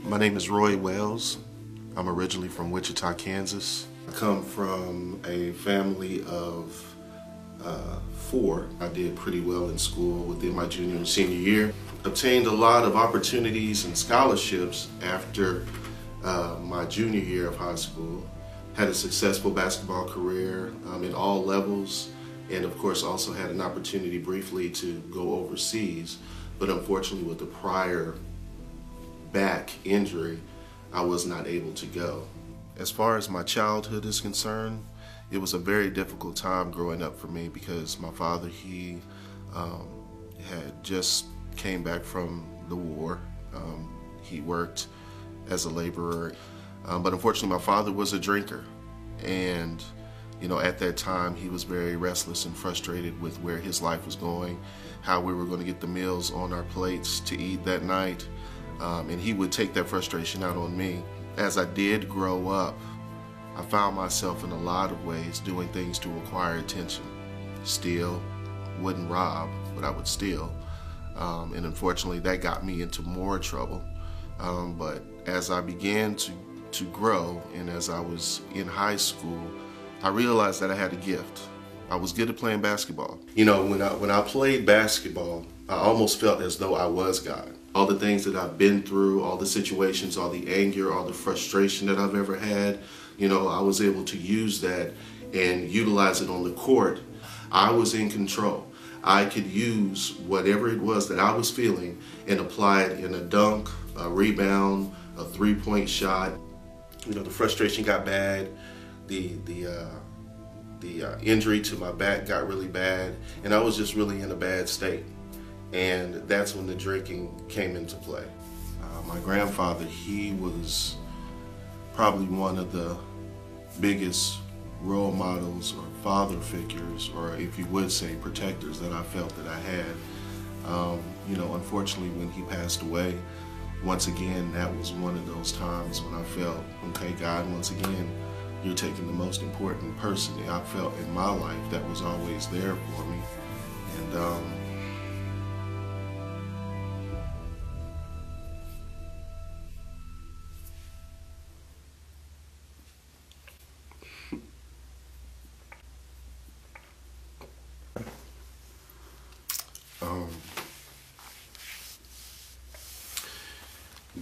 My name is Roy Wells. I'm originally from Wichita, Kansas. I come from a family of four. I did pretty well in school within my junior and senior year. Obtained a lot of opportunities and scholarships after my junior year of high school. Had a successful basketball career in all levels, and of course also had an opportunity briefly to go overseas, but unfortunately with the prior back injury, I was not able to go. As far as my childhood is concerned, it was a very difficult time growing up for me because my father, he had just came back from the war. He worked as a laborer, but unfortunately my father was a drinker, and at that time he was very restless and frustrated with where his life was going, how we were going to get the meals on our plates to eat that night. And he would take that frustration out on me. As I did grow up, I found myself in a lot of ways doing things to acquire attention. Steal, wouldn't rob, but I would steal. And unfortunately that got me into more trouble. But as I began to grow, and as I was in high school, I realized that I had a gift. I was good at playing basketball. When I played basketball, I almost felt as though I was God. All the things that I've been through, all the situations, all the anger, all the frustration that I've ever had, I was able to use that and utilize it on the court. I was in control. I could use whatever it was that I was feeling and apply it in a dunk, a rebound, a three-point shot. The frustration got bad. The injury to my back got really bad, and I was just really in a bad state. And that's when the drinking came into play. My grandfather, he was probably one of the biggest role models or father figures, or if you would say protectors, that I felt that I had. Unfortunately when he passed away, once again, that was one of those times when I felt, okay, God, once again, you're taking the most important person I felt in my life that was always there for me. And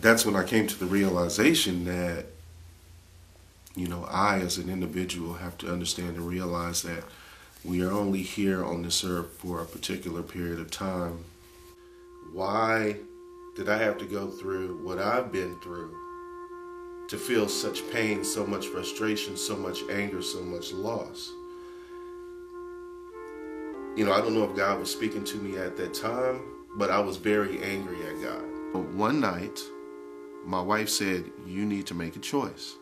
that's when I came to the realization that, I as an individual have to understand and realize that we are only here on this earth for a particular period of time. Why did I have to go through what I've been through to feel such pain, so much frustration, so much anger, so much loss? I don't know if God was speaking to me at that time, but I was very angry at God. One night, my wife said, you need to make a choice.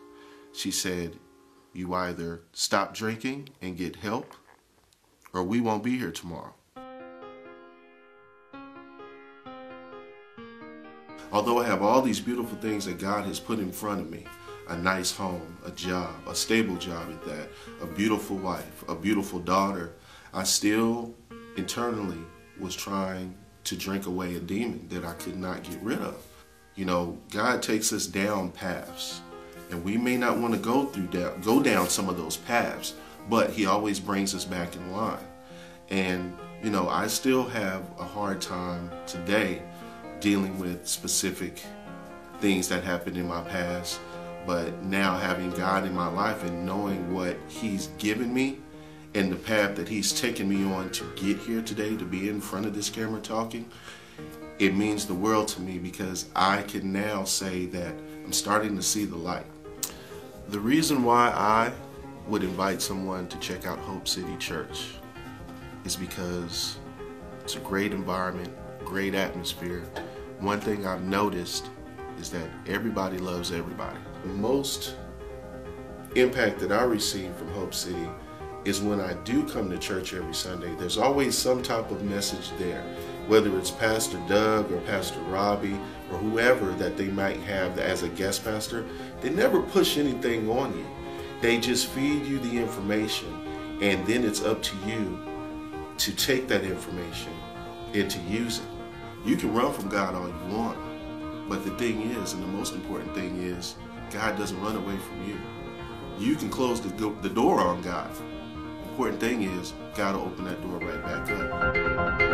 She said, you either stop drinking and get help, or we won't be here tomorrow. Although I have all these beautiful things that God has put in front of me, a nice home, a job, a stable job at that, a beautiful wife, a beautiful daughter, I still internally was trying to drink away a demon that I could not get rid of. God takes us down paths, and we may not want to go down some of those paths, but he always brings us back in line. And I still have a hard time today dealing with specific things that happened in my past, but now having God in my life and knowing what he's given me and the path that he's taken me on to get here today, to be in front of this camera talking, it means the world to me, because I can now say that I'm starting to see the light. The reason why I would invite someone to check out Hope City Church is because it's a great environment, great atmosphere. One thing I've noticed is that everybody loves everybody. The most impact that I receive from Hope City is when I do come to church every Sunday. There's always some type of message there. whether it's Pastor Doug or Pastor Robbie or whoever that they might have as a guest pastor, they never push anything on you. They just feed you the information, and then it's up to you to take that information and to use it. You can run from God all you want, but the thing is, and the most important thing is, God doesn't run away from you. You can close the door on God. The important thing is, God will open that door right back up.